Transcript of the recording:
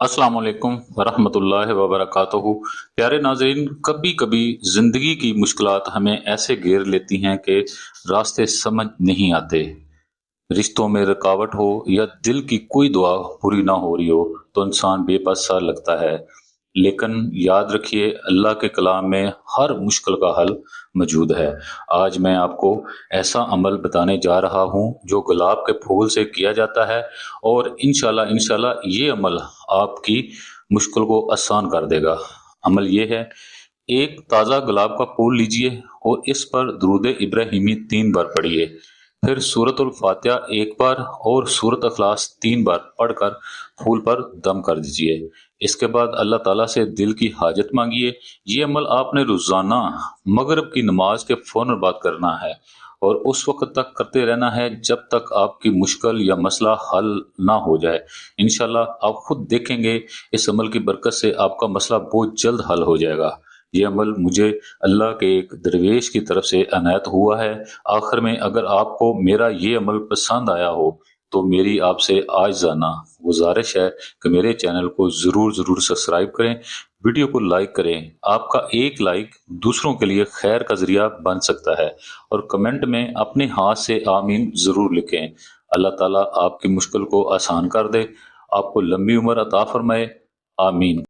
अस्सलाम वालेकुम वरहमतुल्लाहि वबरकातुहू। प्यारे नाज़रीन, कभी कभी जिंदगी की मुश्किलात हमें ऐसे घेर लेती हैं कि रास्ते समझ नहीं आते। रिश्तों में रुकावट हो या दिल की कोई दुआ पूरी ना हो रही हो तो इंसान बेबस सा लगता है। लेकिन याद रखिए, अल्लाह के कलाम में हर मुश्किल का हल मौजूद है। आज मैं आपको ऐसा अमल बताने जा रहा हूँ जो गुलाब के फूल से किया जाता है, और इंशाल्लाह इंशाल्लाह ये अमल आपकी मुश्किल को आसान कर देगा। अमल ये है: एक ताज़ा गुलाब का फूल लीजिए और इस पर दुरूद इब्राहिमी 3 बार पढ़िए। फिर सूरतुल फातिहा 1 बार और सूरत अखलास 3 बार पढ़कर फूल पर दम कर दीजिए। इसके बाद अल्लाह ताला से दिल की हाजत मांगिए। ये अमल आपने रोजाना मगरिब की नमाज के फौरन बाद करना है और उस वक्त तक करते रहना है जब तक आपकी मुश्किल या मसला हल ना हो जाए। इंशाल्लाह आप खुद देखेंगे, इस अमल की बरकत से आपका मसला बहुत जल्द हल हो जाएगा। ये अमल मुझे अल्लाह के एक दरवेश की तरफ से अनायत हुआ है। आखिर में, अगर आपको मेरा ये अमल पसंद आया हो तो मेरी आपसे आजिज़ाना गुजारिश है कि मेरे चैनल को ज़रूर सब्सक्राइब करें, वीडियो को लाइक करें। आपका एक लाइक दूसरों के लिए खैर का ज़रिया बन सकता है। और कमेंट में अपने हाथ से आमीन ज़रूर लिखें। अल्लाह ताला आपकी मुश्किल को आसान कर दे, आपको लंबी उम्र अता फरमाए। आमीन।